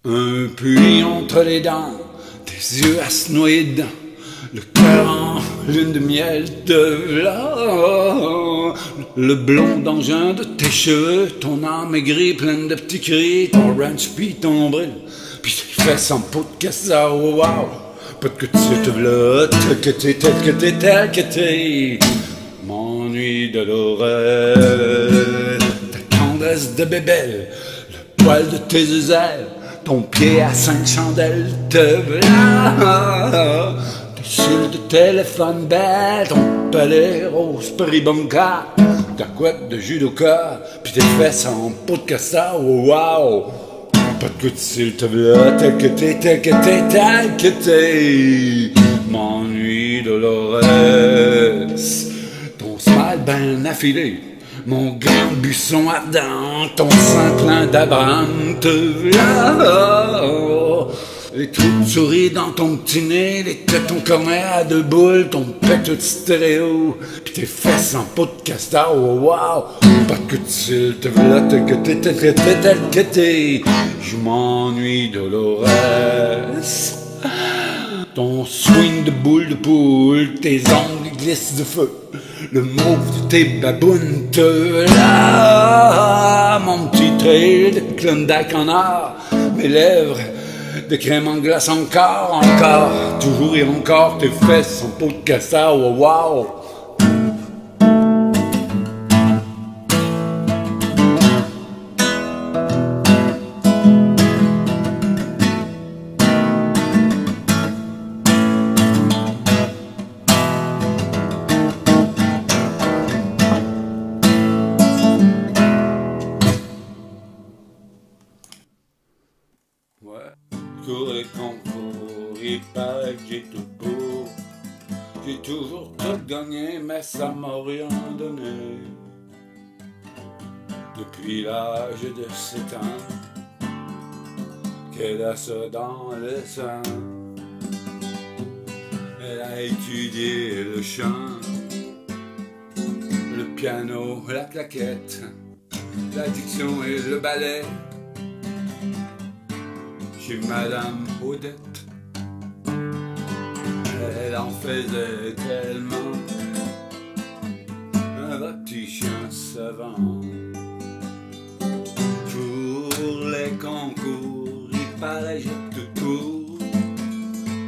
Un puits entre les dents, des yeux à se noyer dedans, le cœur en lune de miel de là. Le blond d'engin de tes cheveux, ton âme aigrie pleine de petits cris, ton ranch pis ton nombril, pis tes fesses en peau de cassard, wow, wow. Pas de que tu te v'là, tel que t'es, tel que t'es, tel que t'es. M'ennuie Dolores, ta tendresse de bébelle, le poil de tes ailes, ton pied à 5 chandelles te v'là. Tes cils de téléphone belle, ton palais rose péribonca, ta couette de judoka, pis tes fesses en peau de cassard, wow. Pas de coup de cils te v'là, tel que t'es, tel que t'es, tel que t'es. M'ennuie Dolores, ton smile ben affilé, mon grand buisson ardent, ton sein plein d'Abraham te v'là. Les trous de souris dans ton petit nez, les tétons cornets à deux boules, ton pet tout stéréo, pis tes fesses en peau de castor, oh wow. Pas de coup de cils te v'là, tel que t'es, tel que t'es, tel que t'es. Je m'ennuie Dolores. Ton swing de boule de poule, tes ongles glissent de feu, le mauve de tes babounes te v'là. Mon petit trail de Klondike en or, mes lèvres de crème en glace encore, toujours et encore, tes fesses en peau de cassard, oh wow. Cours et concours, il paraît que j'ai tout pour. J'ai toujours tout gagné, mais ça m'a rien donné. Depuis l'âge de 7 ans, qu'elle a ça dans le sang. Elle a étudié le chant, le piano, la claquette, la diction et le ballet. Chez Madame Odette, elle en faisait tellement, un petit chien savant. Pour les concours, il paraît j'ai tout pour.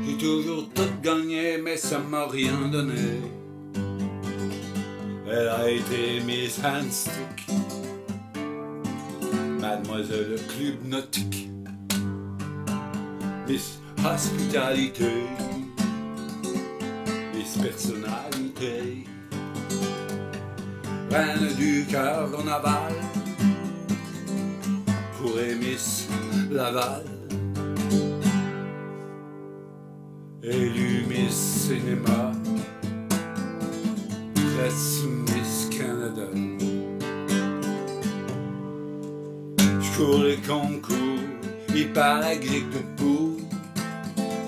J'ai toujours tout gagné, mais ça m'a rien donné. Elle a été Miss Handstick, Mademoiselle Club Nautique, Miss Hospitalité, Miss Personnalité, Reine du Carnaval, courez Miss Laval, élue Miss Cinéma, presse Miss Canada. J'cours les concours, il paraît que j'ai tout pour.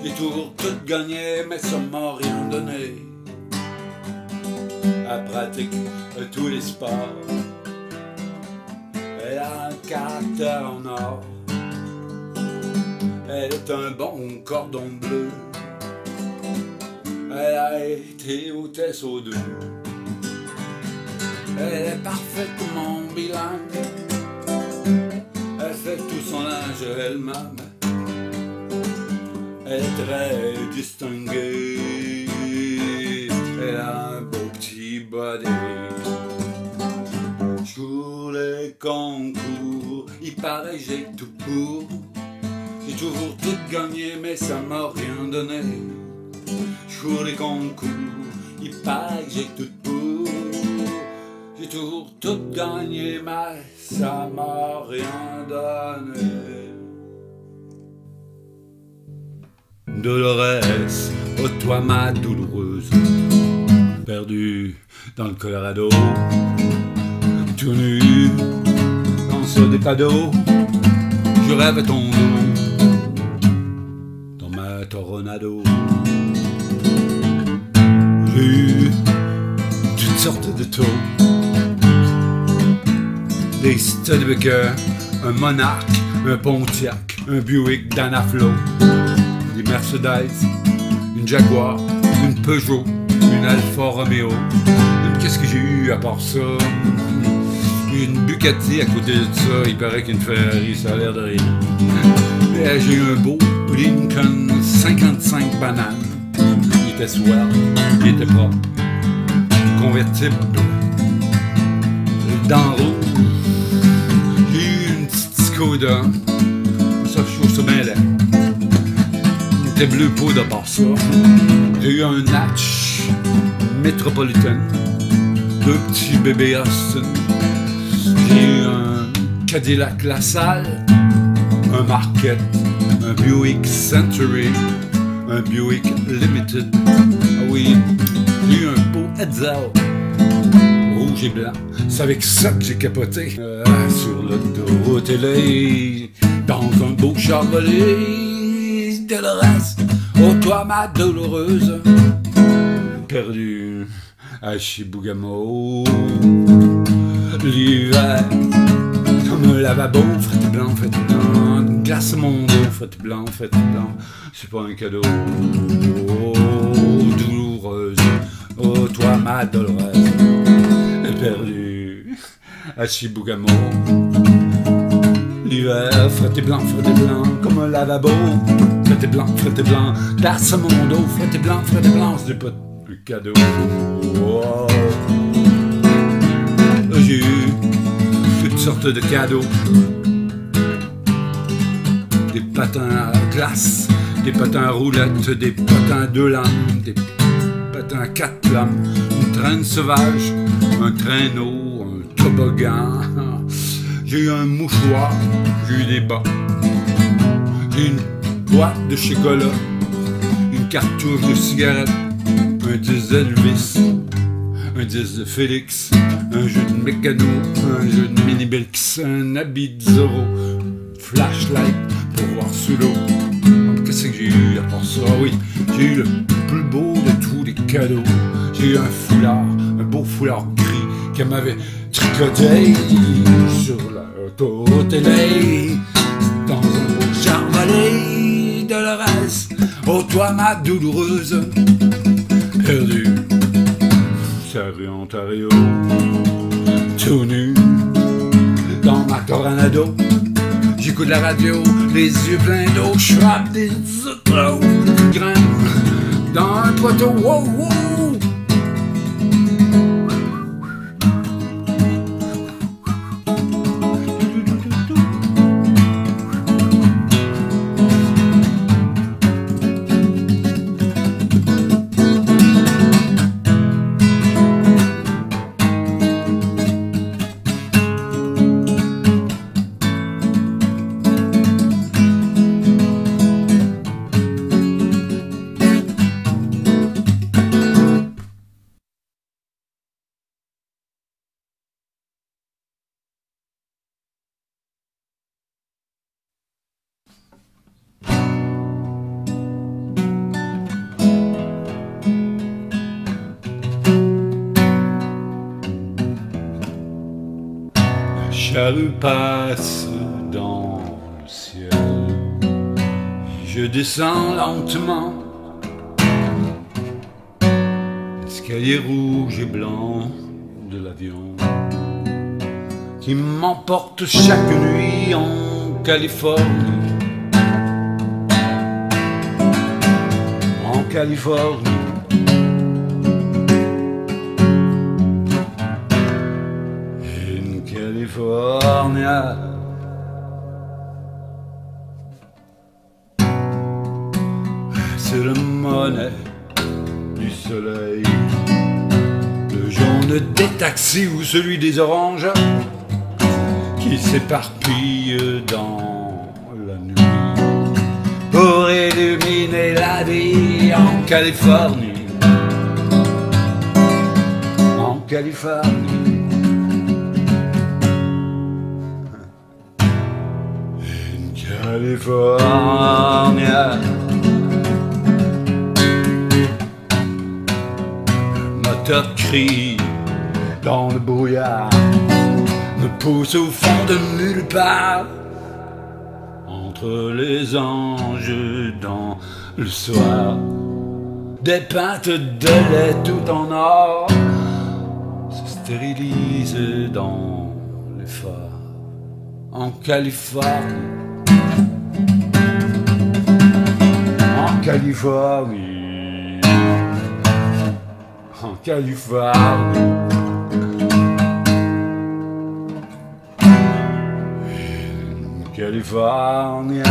J'ai toujours tout gagné, mais ça m'a rien donné. Elle pratique tous les sports, elle a un caractère en or. Elle est un bon cordon bleu, elle a été hôtesse aux deux. Elle est parfaitement bilingue, elle fait tout son linge elle-même. Elle est très distinguée, elle a un beau petit body. J'cours les concours, il paraît j'ai tout pour. J'ai toujours tout gagné, mais ça m'a rien donné. J'cours les concours, il paraît que j'ai tout pour. J'ai toujours tout gagné, mais ça m'a rien donné. Dolores, oh toi ma douloureuse, perdue dans le Colorado, tout nu, dans des cadeaux, je rêve ton dos, dans ma Toronado. J'ai eu toutes sortes de taux, des Studebaker, un Monarch, un Pontiac, un Buick, Dana Flow, des Mercedes, une Jaguar, une Peugeot, une Alfa Romeo. Qu'est-ce que j'ai eu à part ça? Une Bugatti à côté de ça, il paraît qu'une Ferrari, ça a l'air de rien. J'ai eu un beau Lincoln 55 bananes. Il était swell, il était propre, convertible, dans rouge. J'ai eu une petite Skoda, ça je trouve ça bien laid. Il était bleu poudre à part ça. J'ai eu un Natch Metropolitan, deux petits bébés Austin. J'ai eu un Cadillac LaSalle, un Marquette, un Buick Century, un Buick Limited. Ah oui, j'ai eu un beau Edsel, rouge et blanc. C'est avec ça que j'ai capoté sur l'autoroute LA, dans un beau Chevrolet Dolores. Oh toi ma douloureuse, perdue à Chibougamau. L'hiver, comme un lavabo, fête blanc, glace mon dos, fête blanc, c'est pas un cadeau. Oh, douloureuse, oh toi ma douloureuse, perdue à Chibougamau. L'hiver, fête blanc, comme un lavabo, fête blanc, glace mon dos, fête blanc, c'est pas un cadeau. Oh. J'ai eu toutes sortes de cadeaux, des patins à glace, des patins à roulettes, des patins à 2 lames, des patins à 4 lames, une traîne sauvage, un traîneau, un toboggan. J'ai eu un mouchoir, j'ai eu des bas, j'ai eu une boîte de chocolat, une cartouche de cigarettes, un disque d'Elvis, un disque de Félix, un jeu de mécano, un jeu de mini-bilks, un habit de Zorro, flashlight pour voir sous l'eau. Qu'est-ce que j'ai eu à part ça? Oui, j'ai eu le plus beau de tous les cadeaux. J'ai eu un foulard, un beau foulard gris qu'elle m'avait tricoté sur l'autoroute LA, dans un beau Chevrolet Dolores. Oh toi ma douloureuse, perdue rue Ontario, tout nu dans ma Coronado. J'écoute la radio, les yeux pleins d'eau, je frappe des autos, grimpe dans un poteau, wow, wow. Charrue passe dans le ciel, je descends lentement l'escalier rouge et blanc de l'avion qui m'emporte chaque nuit en Californie. En Californie. California. C'est la monnaie du soleil, le jaune des taxis ou celui des oranges qui s'éparpille dans la nuit pour illuminer la vie en Californie. En Californie. California. Moteur crie dans le brouillard, me pousse au fond de nulle part, entre les anges dans le soir. Des pintes de lait tout en or se stérilisent dans les phares. En Californie, en Californie, en Californie. California.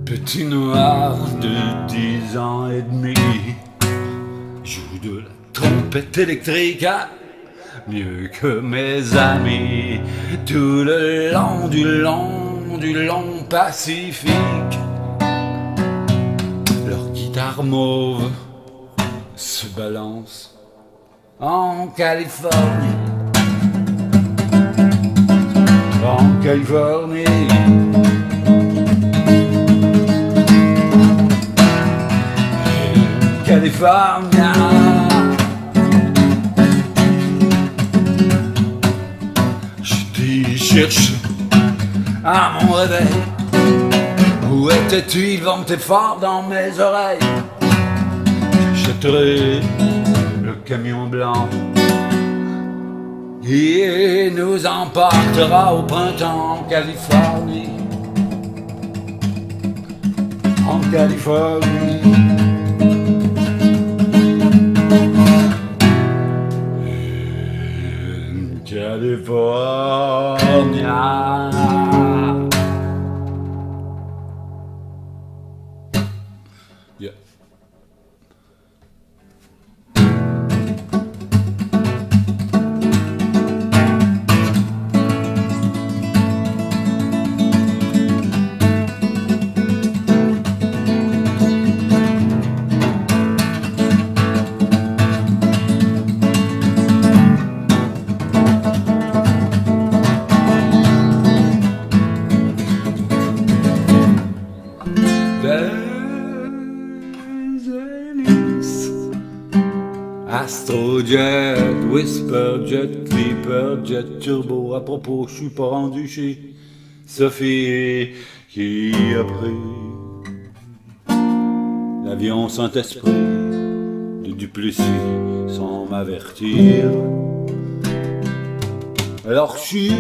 Petit noir de 10 ans et demi joue de la trompette électrique mieux que mes amis tout le long du long Pacifique. Leur guitare mauve se balance en Californie, en Californie. California. Je t'y cherche à mon réveil. Où étais-tu? Il ventait fort dans mes oreilles. J'achèterai le camion blanc qui nous emportera au printemps en Californie. En Californie. California. Yeah. Astrojet, Whisperjet, Clipperjet, Turbo. À propos, je suis pas rendu chez Sophie qui a pris l'avion Saint-Esprit de Duplessis sans m'avertir. Alors je suis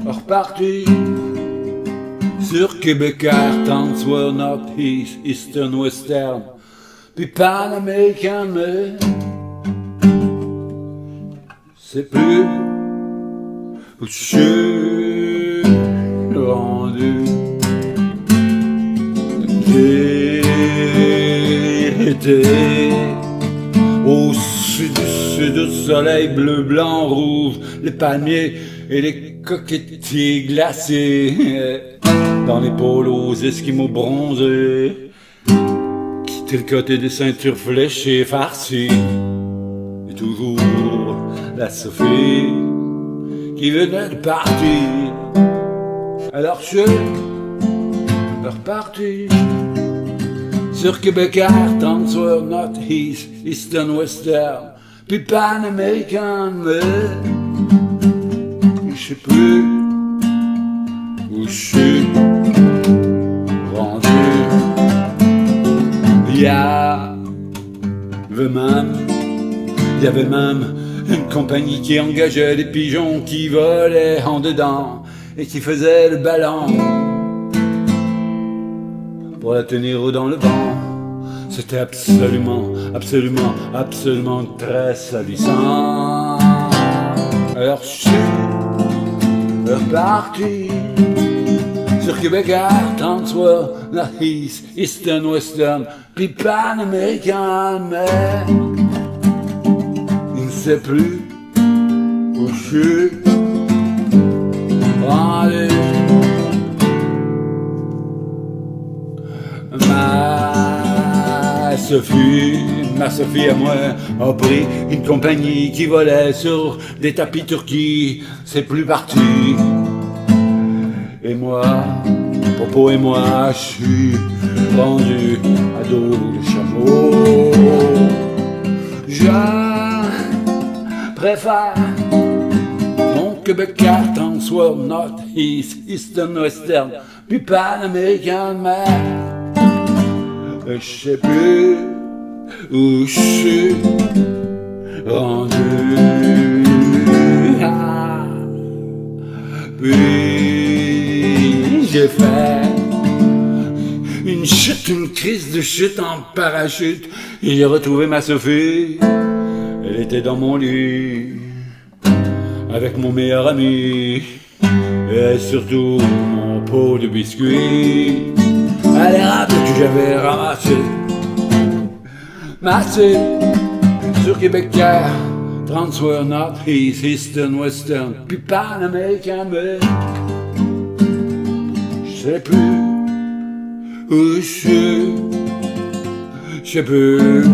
reparti sur Québec Air, Transworld, North East, Eastern, Western, puis Pan American, mais c'est plus où je suis rendu. J'ai été au sud du soleil bleu, blanc, rouge, les palmiers et les coquetiers glacés, dans les pôles aux esquimaux bronzés, tricoter des ceintures fléchées, farcies, et toujours la Sophie qui venait de partir. Alors je suis reparti sur Québec Air, Transworld, North East, Eastern, Western, puis Pan American, mais je sais plus où je suis rendu. Il y avait même une compagnie qui engageait des pigeons qui volaient en dedans et qui faisaient le ballon pour la tenir dans le vent. C'était absolument très salissant. Alors je suis reparti sur Québec Air, Transworld, North East, Eastern, Western, puis Pan American, mais il ne sait plus où je suis rendu. Ma Sophie à moi a pris une compagnie qui volait sur des tapis turquis, c'est plus parti. Et moi, Popo et moi, je suis rendu à dos de chameau. Je préfère mon Québec Transworld, North East, Eastern, Western, puis Pan-Américain, mais je sais plus où je suis rendu. Puis j'ai fait une chute, une crise de chute en parachute, et j'ai retrouvé ma Sophie. Elle était dans mon lit avec mon meilleur ami et surtout mon pot de biscuits. À l'érable que j'avais ramassé, massé sur Québec Air, Transworld, North East, Eastern, Western, puis Pan-Américain, mais je sais plus où je suis, je sais plus.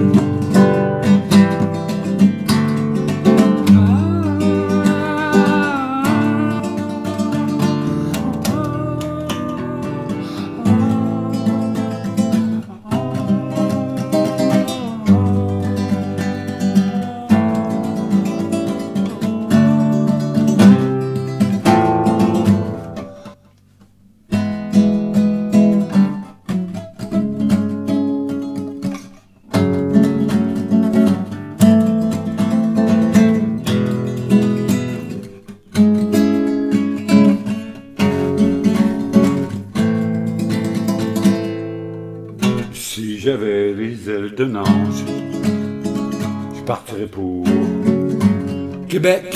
Si j'avais les ailes d'un ange, je partirais pour Québec.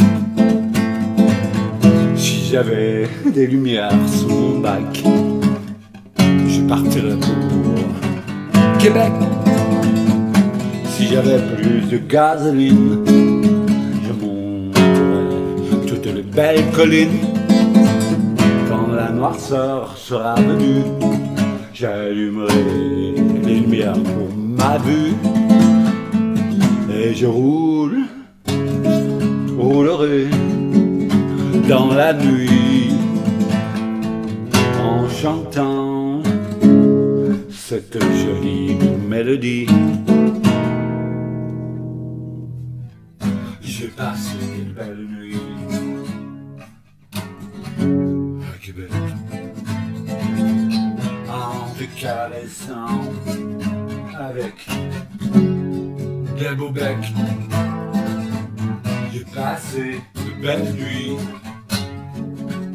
Si j'avais des lumières sous mon bac, je partirais pour Québec. Si j'avais plus de gasoline, je monterais toutes les belles collines. Quand la noirceur sera venue, j'allumerai les lumières pour ma vue et je roulerai dans la nuit en chantant cette jolie mélodie. J'ai passé une belle nuit à Québec, en te caressant avec des beaux becs. J'ai passé de belles nuits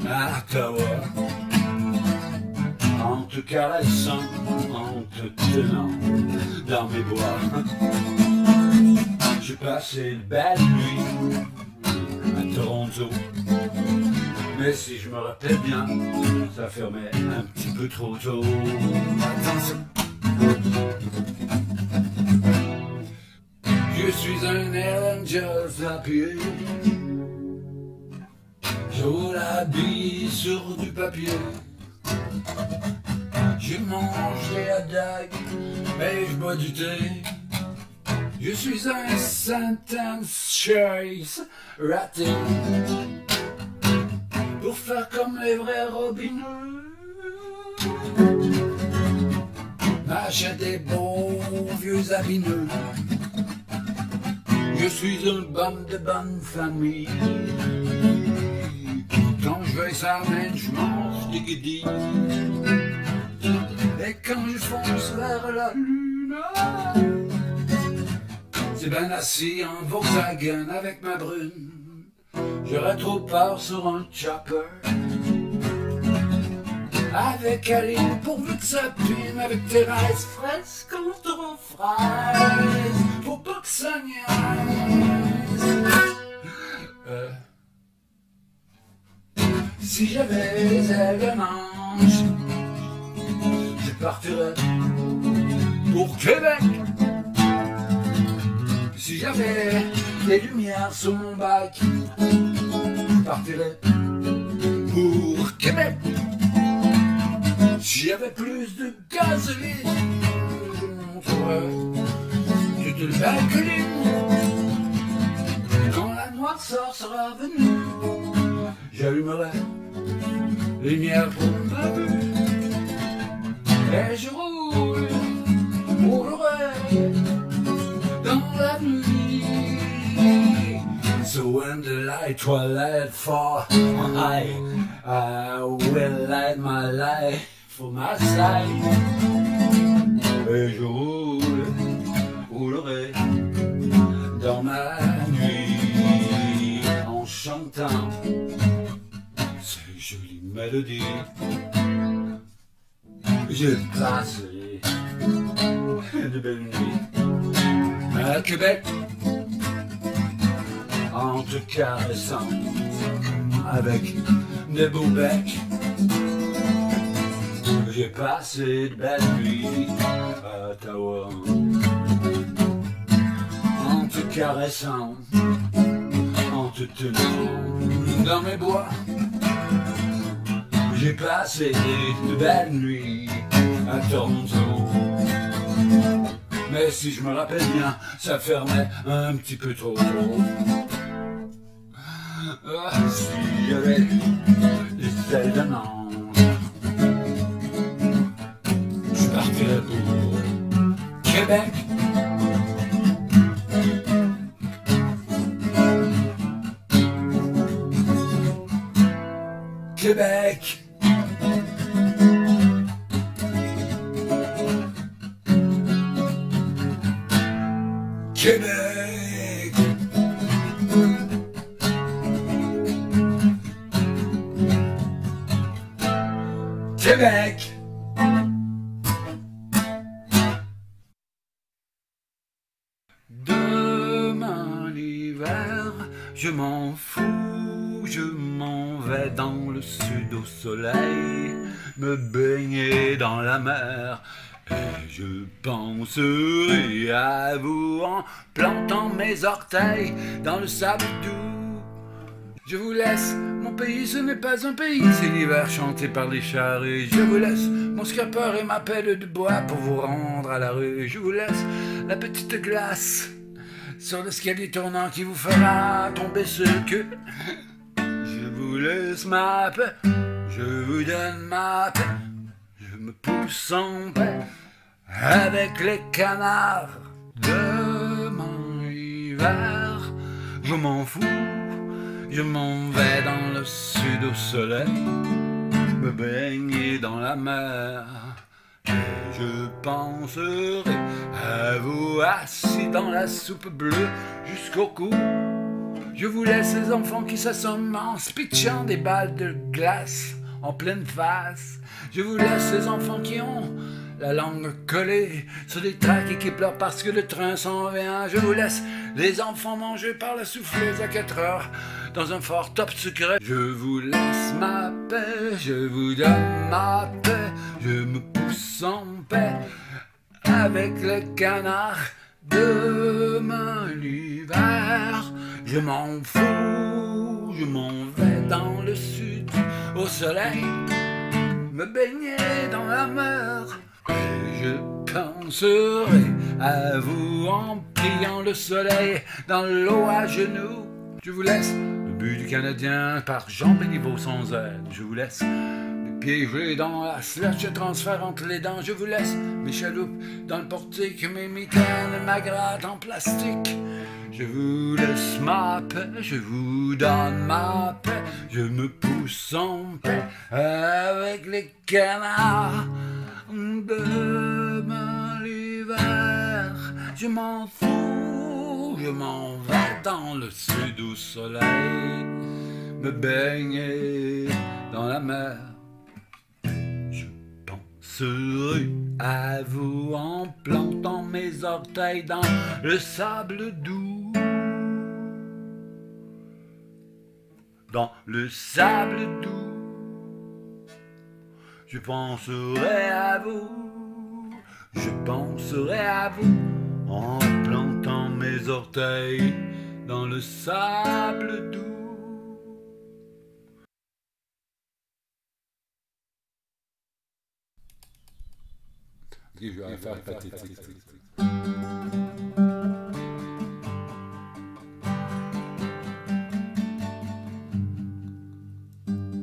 à Ottawa, en te caressant, en te tenant dans mes bras. J'ai passé de belles nuits à Toronto, mais si je me rappelle bien, ça fermait un petit peu trop tôt. Attention. Je suis un angel à pied, je roule la bille sur du papier. Je mange des hot dogs et je bois du thé. Je suis un sentence choice raté, pour faire comme les vrais robineux. M'achète des bons vieux abineux. Je suis un bonne de bonne famille. Quand je vais ça mène, je mange des guédilles. Et quand je fonce vers la lune, c'est ben assis en Volkswagen avec ma brune. J'aurais trop peur sur un chopper avec Aline pourvu que ça pime, avec Thérèse fraîche contre en fraise, faut pas que ça niaise. Si j'avais les ailes d'un ange, je partirais pour Québec. Si j'avais des lumières sur mon bac, je partirais pour Québec. Si j'avais plus de gasoline, je monterais toutes les belles collines. Quand la noirceur sera venue, j'allumerai les lumières pour ma vue. Et je roulerai dans la nuit So when the light twilight fall, I will light my life for my side. Et je roulerai dans ma nuit en chantant ces jolies mélodies. J'ai passé de belles nuits à Québec en te caressant avec des beaux becs. J'ai passé de belles nuits à Ottawa en te caressant, en te tenant dans mes bois. J'ai passé de belles nuits à Toronto, mais si je me rappelle bien, ça fermait un petit peu trop tôt. S'il y avait des ailes d'un ange, je partirais pour Québec. Québec. Québec. Québec. Demain l'hiver, je m'en fous, je m'en vais dans le sud au soleil, me baigner dans la mer. Et je penserai à vous en plantant mes orteils dans le sable doux. Je vous laisse, mon pays ce n'est pas un pays, c'est l'hiver chanté par les charrettes. Je vous laisse mon scrapeur et ma pelle de bois pour vous rendre à la rue. Je vous laisse la petite glace sur l'escalier tournant qui vous fera tomber ce cul. Je vous laisse ma paix, je vous donne ma paix. Je me pousse en paix avec les canards. Demain hiver, je m'en fous, je m'en vais dans le sud au soleil, me baigner dans la mer. Et je penserai à vous assis dans la soupe bleue jusqu'au cou. Je vous laisse les enfants qui s'assomment en se pitchant des balles de glace en pleine face. Je vous laisse les enfants qui ont la langue collée sur des tracts et qui pleurent parce que le train s'en vient. Je vous laisse les enfants manger par la souffleuse à 4 heures dans un fort top secret. Je vous laisse ma paix, je vous donne ma paix, je me pousse en paix avec les canards. Demain l'hiver, je m'en fous, je m'en vais dans le sud au soleil, me baigner dans la mer. Et je penserai à vous en priant le soleil dans l'eau à genoux. Je vous laisse le but du Canadien par Jean Béliveau sans aide. Je vous laisse mes pieds gelés dans la slush transfert entre les dents. Je vous laisse mes chaloupes dans le portique, mes mitaines et ma gratte en plastique. Je vous laisse ma paix, je vous donne ma paix, je me pousse en paix avec les canards. Demain l'hiver, je m'en fous, je m'en vais dans le sud au soleil, me baigner dans la mer. Je penserai à vous en plantant mes orteils dans le sable doux. Dans le sable doux. Je penserai à vous, je penserai à vous, en plantant mes orteils dans le sable doux. Ok, je vais faire pathétique.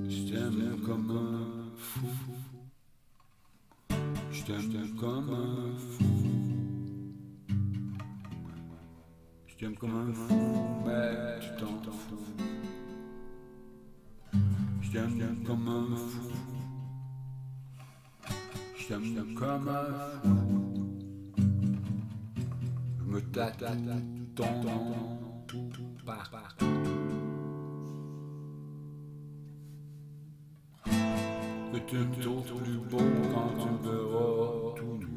Je t'aime comme un fou. Je t'aime comme un fou. Je t'aime comme un fou, mais tu t'en t'aime comme un fou. Je me tâte ton nom tout partout. Que tu me trouves plus beau quand tu me verras tout nu.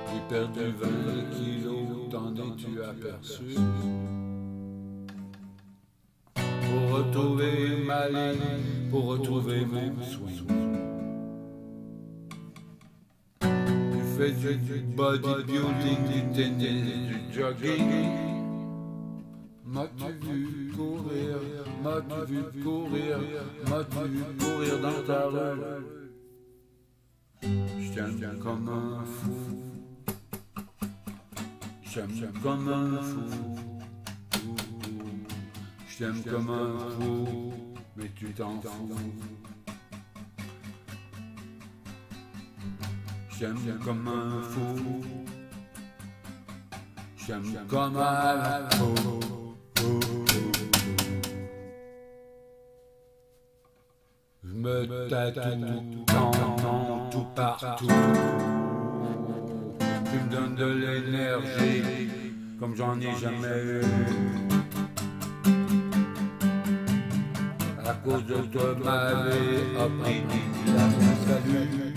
J'ai perdu 20 kilos, t'en es-tu aperçu? Pour retrouver ma ligne, pour retrouver mon swing. Tu fais du bodybuilding, du tennis, du jogging. M'as-tu vu courir, m'as-tu vu courir, m'as-tu vu courir dans ta rue? Je t'aime comme un fou, je t'aime comme un fou, je t'aime comme un fou, mais tu t'en fous. Je t'aime comme un fou, je t'aime comme un fou. Je me tatoue tout partout. Tu me donnes de l'énergie comme j'en ai jamais eu. À cause de toi ma vie a pris la salut.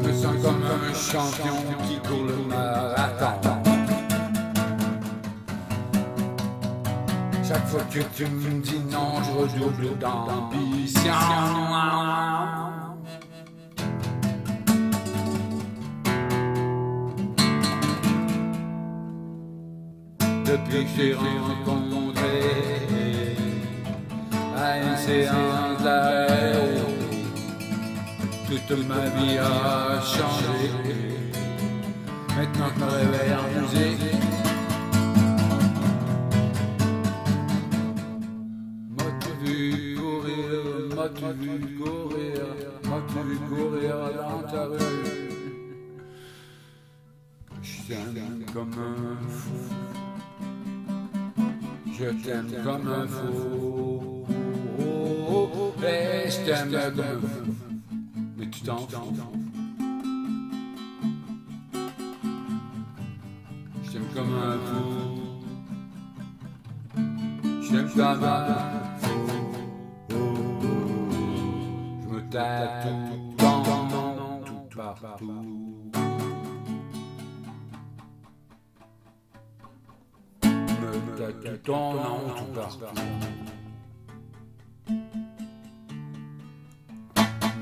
Je me sens comme un champion qui court le marathon. Chaque fois que tu me dis non, je redouble d'ambition. Depuis que j'ai rencontré à une séance d'aéro, toute ma vie a changé. Maintenant que je me réveille en musique, m'as-tu vu courir, m'as-tu vu courir, m'as-tu vu courir dans ta rue? Je t'aime comme un fou, je t'aime comme un fou, et je t'aime comme un fou, mais tu t'en fous. Je t'aime comme un fou, je t'aime comme un fou. Je me tatoue tout partout. Me tatoue ton nom tout partout.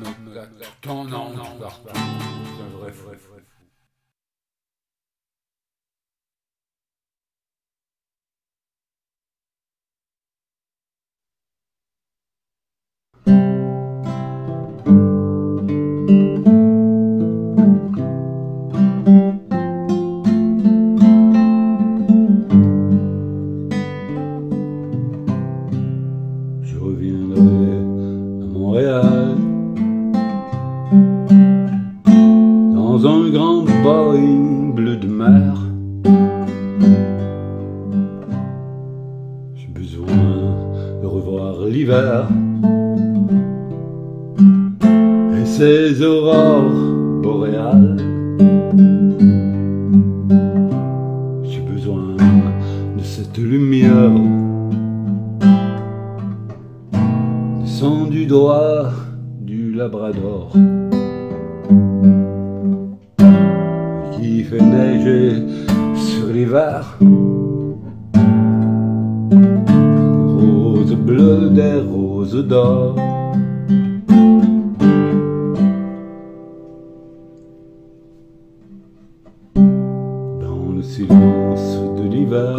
Me tatoue ton nom tout partout. C'est un vrai fou. Je reviendrai à Montréal dans un grand Boeing bleu de mer. J'ai besoin de revoir l'hiver et ses aurores boréales. J'ai besoin de cette lumière descendue droit du Labrador, qui fait neiger sur l'hiver. Roses bleues, des roses d'or. Dans le silence de l'hiver,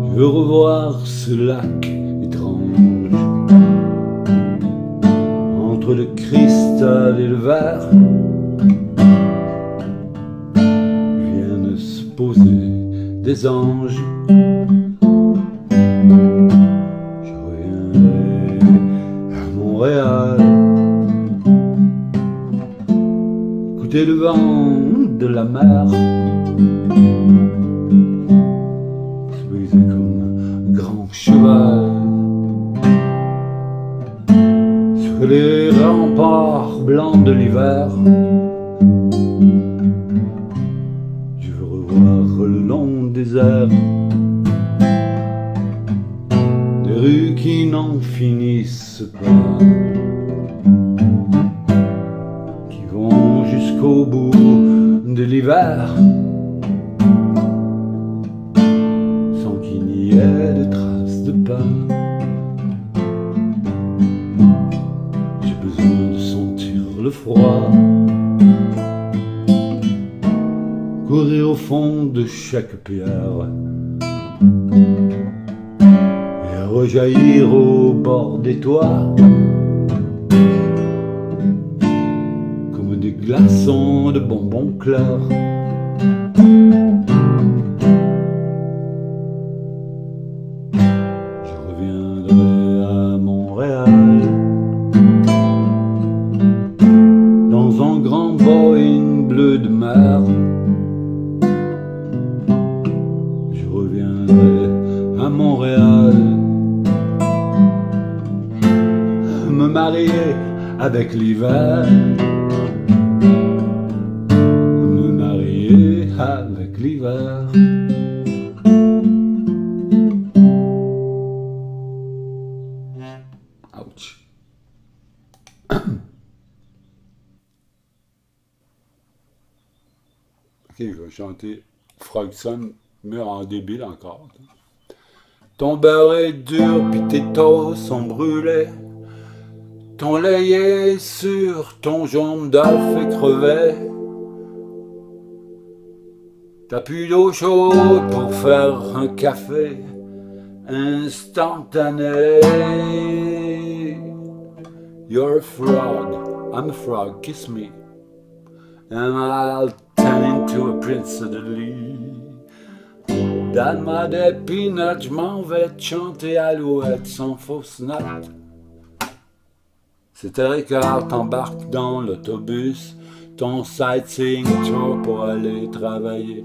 je veux revoir ce lac étrange, entre le cristal et le verre. Viennent se poser des anges. Je reviendrai à Montréal, écouter le vent la mer. Brisé comme un grand cheval sur les remparts blancs de l'hiver. Je veux revoir le long désert des rues qui n'en finissent pas, qui vont jusqu'au bout de l'hiver, sans qu'il n'y ait de traces de pas. J'ai besoin de sentir le froid courir au fond de chaque pierre et rejaillir au bord des toits comme des glaçons de bonbons clairs. Je reviendrai à Montréal dans un grand Boeing bleu de mer. Je reviendrai à Montréal me marier avec l'hiver, me marier avec l'hiver. Ouch. Ok, je vais chanter Frogson, mais en débile encore. Ton beurre est dur, pis tes toasts sont brûlés. Ton lait est sur ton jaune d'œuf est crevé. T'as plus d'eau chaude pour faire un café instantané. You're a frog, I'm a frog, kiss me, and I'll turn into a prince suddenly. Donne-moi des peanuts, je m'en vais te chanter Alouette sans fausse note. C'est Ricard, t'embarques dans l'autobus, ton sightseeing tour pour aller travailler.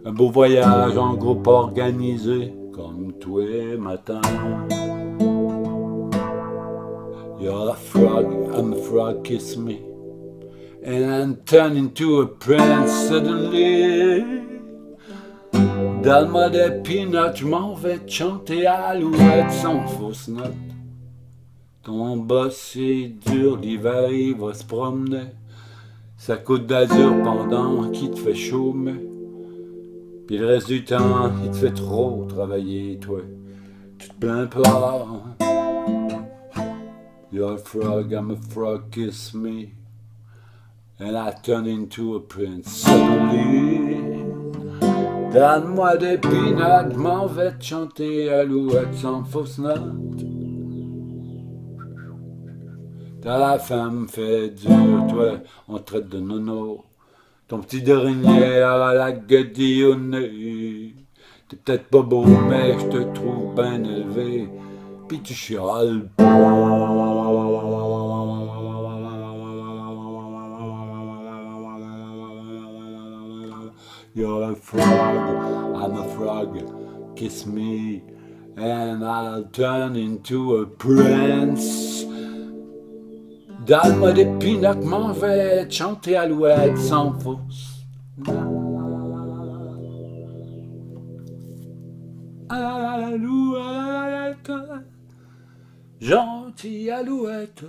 Un beau voyage en groupe organisé, comme tous les matins. You're a frog, I'm a frog, kiss me, and I'm turned into a prince suddenly. Donne-moi des peanuts, je m'en vais te chanter Alouette sans fausse note. Ton boss est dur, l'hiver il va se promener sa côte d'Azur pendant qu'il te fait chaud, mais puis le reste du temps il te fait trop travailler, toi tu te plains pas. You're a frog, I'm a frog, kiss me, and I turn into a prince suddenly. Donne-moi des peanuts, m'en vais te chanter Alouette sans fausse note. T'as la femme fait dur, toi, on te traite de nono. Ton petit dernier à la guedillonnée. T'es peut-être pas beau, mais je te trouve bien élevé. Pis tu chiales pas. You're a frog, I'm a frog, kiss me, and I'll turn into a prince. Donne-moi des peanuts, m'en vais chanter Alouette sans fausse. Alouette, gentille Alouette.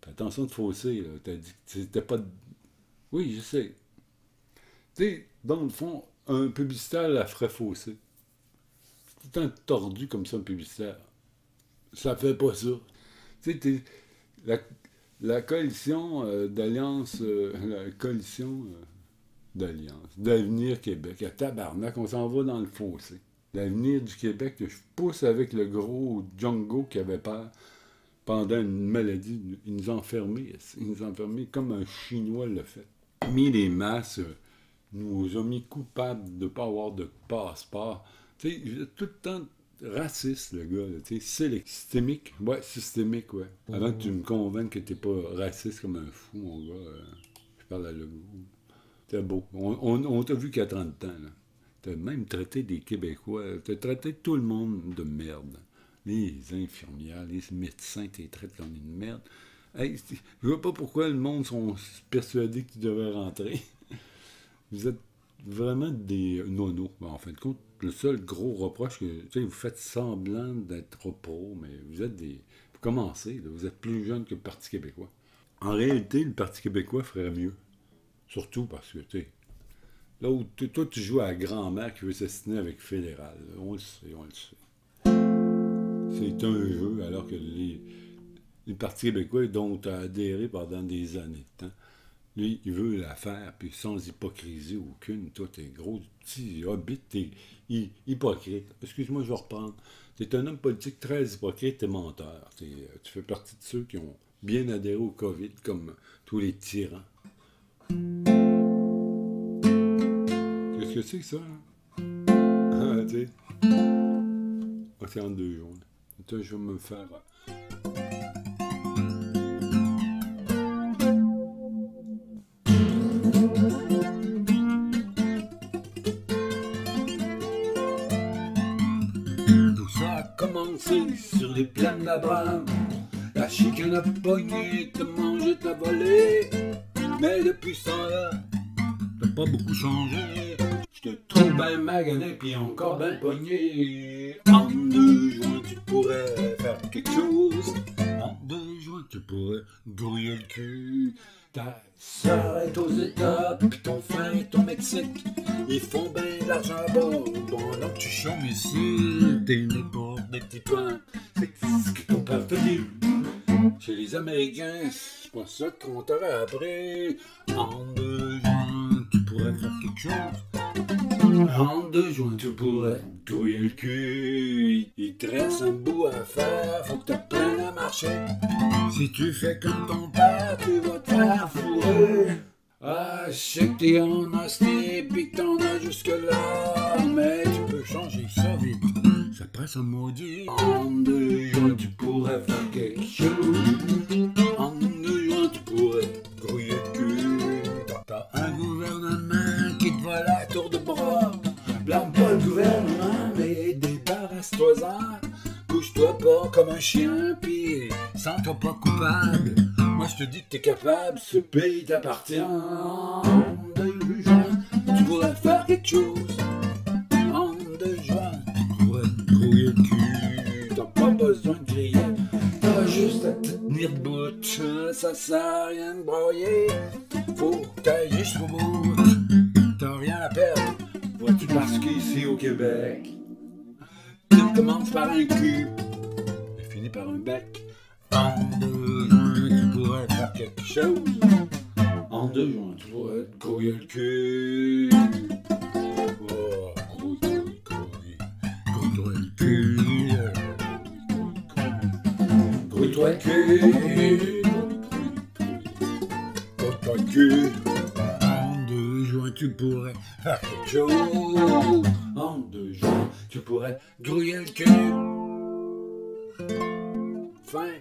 Fais attention de fausser, là. T'as dit que c'était pas... Oui, je sais. Tu sais, dans le fond, un publicitaire la ferait fausser. C'est tout un tordu comme ça, un publicitaire. Ça fait pas ça. Tu sais, la coalition d'alliance, la coalition d'alliance, d'Avenir Québec, à tabarnak, on s'en va dans le fossé. L'avenir du Québec que je pousse avec le gros Django qui avait peur pendant une maladie. Il nous a enfermés. Il nous a enfermés comme un Chinois l'a fait. Mis les masses, nous a mis coupables de ne pas avoir de passeport. Tu sais, tout le temps raciste, le gars. Tu sais, systémique. Ouais, systémique, ouais. Avant que tu me convainques que t'es pas raciste comme un fou, mon gars. Je parle à Legault. C'était beau. On t'a vu qu'à 30 ans, là. T'as même traité des Québécois, t'as traité tout le monde de merde. Les infirmières, les médecins, t'es traites comme une merde. Hey, je vois pas pourquoi le monde sont persuadés que tu devrais rentrer. Vous êtes vraiment des nonos. Bon, en fin de compte, le seul gros reproche que, tu sais, vous faites semblant d'être pro, mais vous êtes des... Vous commencez, là, vous êtes plus jeune que le Parti québécois. En réalité, le Parti québécois ferait mieux. Surtout parce que, tu sais, là où toi, tu joues à la grand-mère qui veut s'assiner avec Fédéral. Là. On le sait, on le sait. C'est un jeu, alors que les partis québécois dont tu as adhéré pendant des années de temps, lui, il veut la faire, puis sans hypocrisie aucune. Toi, t'es gros petit hobbit, t'es hypocrite. Excuse-moi, je vais reprendre. T'es un homme politique très hypocrite et menteur. Tu fais partie de ceux qui ont bien adhéré au COVID, comme tous les tyrans. Qu'est-ce que c'est que ça, là? Ah, tu sais. Ah, c'est en 2 jours. Attends, je vais me faire... Tout ça a commencé sur les plaines d'Abraham. La chicane a pogné, te mangé, t'a volé. Mais depuis ça, là, t'as pas beaucoup changé. Je te trouve ben magané, pis encore ben pogné. En 2 juin, tu pourrais faire quelque chose. En 2 juin, tu pourrais brouiller le cul. Ta sœur est aux États, pis ton frère est au Mexique. Ils font ben de l'argent là-bas, pendant que tu chômes ici. T'es né pour des petits pains, c'est ce que ton père te dit. Chez les Américains, c'est pas ça qu'on t'aurait appris. En 2 juin, tu pourrais faire quelque chose. En 2 juin, tu pourrais touiller le cul. Il te reste un bout à faire, faut que t'apprennes à marcher. Si tu fais comme ton père, tu vas te faire fourrer. Ah, je sais que t'es en hostie pis que t'en as jusque-là, mais tu peux changer ça vite. Ça presse un maudit. En 2 juin, tu pourrais faire quelque chose. En 2 juin, tu pourrais grouiller le cul. T'as un gouvernement qui te va la tour de bras. Blâme pas le gouvernement, mais débarrasse-toi-en. Couche-toi pas comme un chien, pis sens-toi pas coupable. Moi je te dis que t'es capable, ce pays t'appartient. En 2 juin, tu pourrais faire quelque chose. En 2 juin, tu pourrais grouiller le cul. T'as pas besoin de crier, t'as juste à te tenir debout. Ça sert à rien de broyer, faut que t'ailles jusqu'au bout. T'as rien à perdre, vois-tu, parce qu'ici au Québec, tout commence par un cul et finit par un bec. En 2 juin, tu pourrais faire quelque chose. En 2 juin, tu pourrais te grouiller le cul. Oh, grouille-toi le cul. Grouille-toi le cul. Grouille-toi le cul. En 2 juin, tu pourrais faire quelque chose. En 2 juin, tu pourrais grouiller le cul. Fin.